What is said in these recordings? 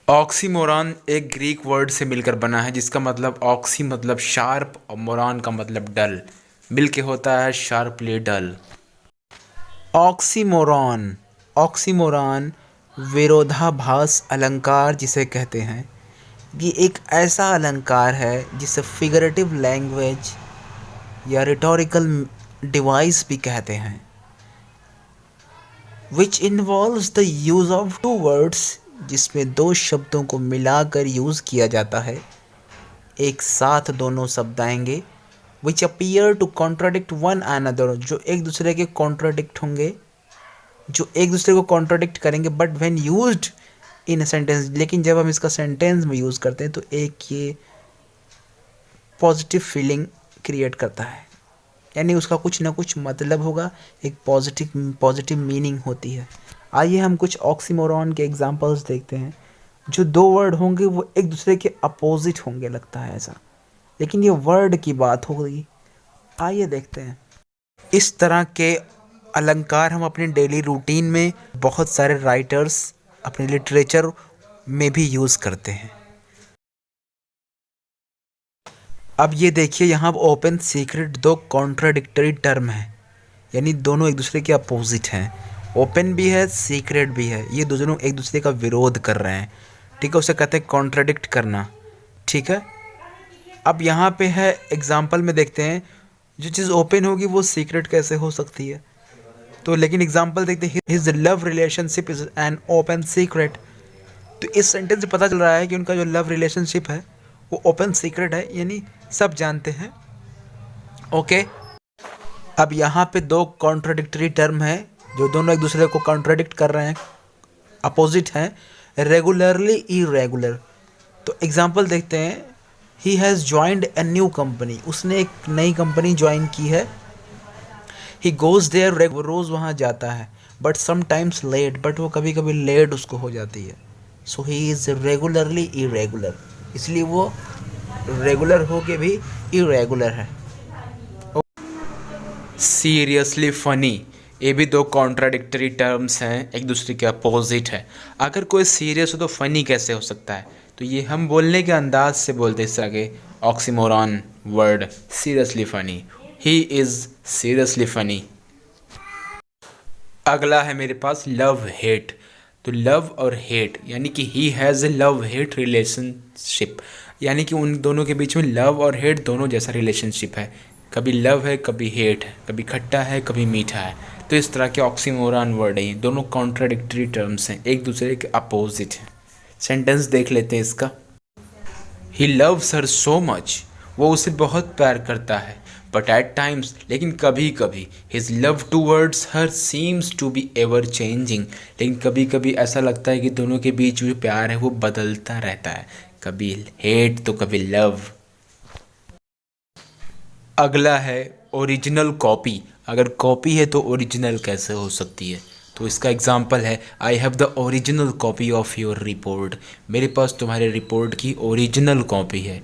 Oxymoron एक Greek word से मिलकर बना है जिसका मतलब ऑक्सी मतलब शार्प और मोरॉन का मतलब डल, मिलके होता है शार्पली डल। ऑक्सीमोरॉन, ऑक्सीमोरॉन विरोधाभास अलंकार जिसे कहते हैं। ये एक ऐसा अलंकार है जिसे फिगरेटिव लैंग्वेज या रिटोरिकल डिवाइस भी कहते हैं, which involves the use of two words, जिसमें दो शब्दों को मिलाकर यूज़ किया जाता है। एक साथ दोनों शब्द आएंगे which appear to contradict one another, जो एक दूसरे के कॉन्ट्राडिक्ट होंगे, जो एक दूसरे को कॉन्ट्राडिक्ट करेंगे, but when used in a sentence, लेकिन जब हम इसका सेंटेंस में यूज़ करते हैं तो एक ये पॉजिटिव फीलिंग क्रिएट करता है, यानी उसका कुछ ना कुछ मतलब होगा, एक पॉजिटिव पॉजिटिव मीनिंग होती है। आइए हम कुछ ऑक्सीमोरॉन के एग्जांपल्स देखते हैं। जो दो वर्ड होंगे वो एक दूसरे के अपोजिट होंगे, लगता है ऐसा, लेकिन ये वर्ड की बात होगी। आइए देखते हैं। इस तरह के अलंकार हम अपने डेली रूटीन में बहुत सारे राइटर्स अपने लिटरेचर में भी यूज़ करते हैं। अब ये देखिए, यहाँ ओपन सीक्रेट दो कॉन्ट्राडिक्टरी टर्म है, यानी दोनों एक दूसरे के अपोजिट हैं। ओपन भी है, सीक्रेट भी है, ये दोनों एक दूसरे का विरोध कर रहे हैं। ठीक है, उसे कहते हैं कॉन्ट्राडिक्ट करना। ठीक है, अब यहाँ पे है एग्जाम्पल में देखते हैं, जो चीज़ ओपन होगी वो सीक्रेट कैसे हो सकती है। तो लेकिन एग्जाम्पल देखते हैं, his love relationship is an open secret. तो इस सेंटेंस से पता चल रहा है कि उनका जो लव रिलेशनशिप है वो ओपन सीक्रेट है, यानी सब जानते हैं। ओके, अब यहाँ पे दो कॉन्ट्राडिक्टरी टर्म है जो दोनों एक दूसरे को कॉन्ट्राडिक्ट कर रहे हैं, अपोजिट हैं, रेगुलरली इरेगुलर। तो एग्जाम्पल देखते हैं, he has joined a new company, उसने एक नई कंपनी ज्वाइन की है। ही गोज़ देयर, वो रोज़ वहाँ जाता है, बट समटाइम्स लेट, बट वो कभी कभी लेट उसको हो जाती है। सो ही इज़ रेगुलरली इरेगुलर, इसलिए वो रेगुलर हो के भी इरेगुलर है। सीरियसली फ़नी, ये भी दो कॉन्ट्राडिक्टरी टर्म्स हैं, एक दूसरे के अपोजिट है। अगर कोई सीरियस हो तो फ़नी कैसे हो सकता है, तो ये हम बोलने के अंदाज से बोलते इस तरह के oxymoron word, seriously funny, he is seriously funny. अगला है मेरे पास लव हेट। तो लव और हेट, यानी कि he has a love hate relationship, यानी कि उन दोनों के बीच में लव और हेट दोनों जैसा रिलेशनशिप है। कभी लव है, कभी हेट है, कभी खट्टा है, कभी मीठा है। तो इस तरह के ऑक्सीमोरॉन वर्ड हैं, दोनों कॉन्ट्राडिक्टरी टर्म्स हैं, एक दूसरे के अपोजिट हैं। सेंटेंस देख लेते हैं इसका। He loves her so much, वो उसे बहुत प्यार करता है, बट एट टाइम्स, लेकिन कभी कभी, his love towards her seems to be ever changing, लेकिन कभी कभी ऐसा लगता है कि दोनों के बीच जो प्यार है वो बदलता रहता है, कभी हेट तो कभी लव। अगला है ओरिजिनल कॉपी। अगर कॉपी है तो ओरिजिनल कैसे हो सकती है, तो इसका एग्जाम्पल है, I have the original copy of your report, मेरे पास तुम्हारे रिपोर्ट की ओरिजिनल कॉपी है।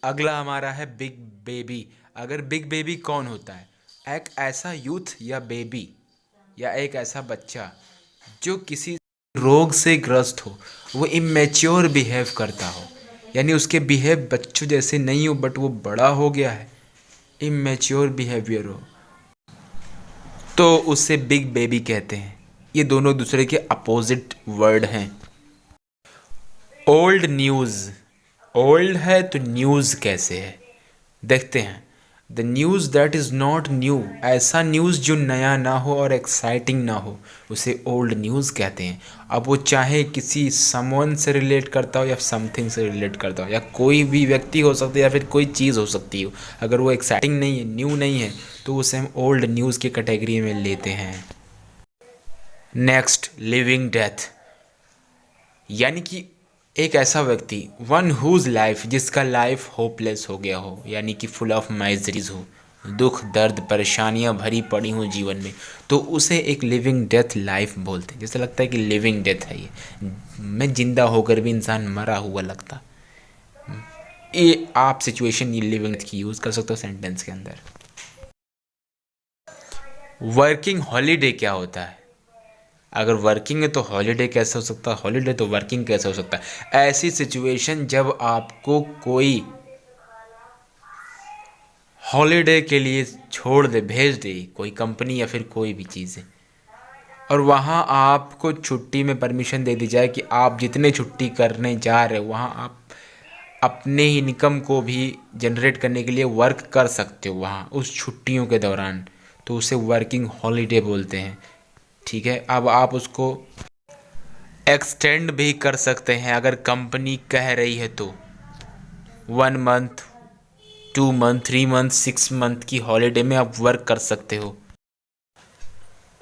अगला हमारा है बिग बेबी। अगर बिग बेबी कौन होता है, एक ऐसा यूथ या बेबी या एक ऐसा बच्चा जो किसी रोग से ग्रस्त हो, वो इमेच्योर बिहेव करता हो, यानी उसके बिहेव बच्चों जैसे नहीं हो बट वो बड़ा हो गया है, इमेच्योर बिहेवियर हो, तो उसे बिग बेबी कहते हैं। ये दोनों दूसरे के अपोजिट वर्ड हैं। ओल्ड न्यूज़, ओल्ड है तो न्यूज़ कैसे है, देखते हैं। The news that is not new, ऐसा न्यूज़ जो नया ना हो और एक्साइटिंग ना हो, उसे ओल्ड न्यूज़ कहते हैं। अब वो चाहे किसी समवन से रिलेट करता हो या समथिंग से रिलेट करता हो, या कोई भी व्यक्ति हो सकता है या फिर कोई चीज़ हो सकती हो, अगर वो एक्साइटिंग नहीं है, न्यू नहीं है, तो उसे हम ओल्ड न्यूज़ की कैटेगरी में लेते हैं। नेक्स्ट, लिविंग डेथ, यानी कि एक ऐसा व्यक्ति, वन हुज लाइफ, जिसका लाइफ होपलेस हो गया हो, यानी कि फुल ऑफ माइजरीज हो, दुख दर्द परेशानियां भरी पड़ी हों जीवन में, तो उसे एक लिविंग डेथ लाइफ बोलते हैं। जैसे लगता है कि लिविंग डेथ है ये, मैं जिंदा होकर भी इंसान मरा हुआ लगता। ये आप सिचुएशन ये लिविंग डेथ की यूज़ कर सकते हो सेंटेंस के अंदर। वर्किंग हॉलीडे क्या होता है, अगर वर्किंग है तो हॉलीडे कैसे हो सकता है, हॉलीडे तो वर्किंग कैसे हो सकता है। ऐसी सिचुएशन जब आपको कोई हॉलीडे के लिए छोड़ दे, भेज दे, कोई कंपनी या फिर कोई भी चीज़ है, और वहाँ आपको छुट्टी में परमिशन दे दी जाए कि आप जितने छुट्टी करने जा रहे हो वहाँ आप अपने ही इनकम को भी जनरेट करने के लिए वर्क कर सकते हो वहाँ उस छुट्टियों के दौरान, तो उसे वर्किंग हॉलीडे बोलते हैं। ठीक है, अब आप उसको एक्सटेंड भी कर सकते हैं अगर कंपनी कह रही है तो 1 मंथ, 2 मंथ, 3 मंथ, 6 मंथ की हॉलीडे में आप वर्क कर सकते हो।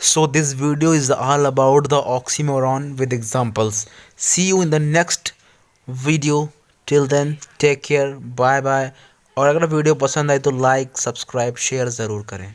So this video is all about the oxymoron with examples. See you in the next video. Till then, take care, bye bye. और अगर वीडियो पसंद आए तो लाइक, सब्सक्राइब, शेयर ज़रूर करें।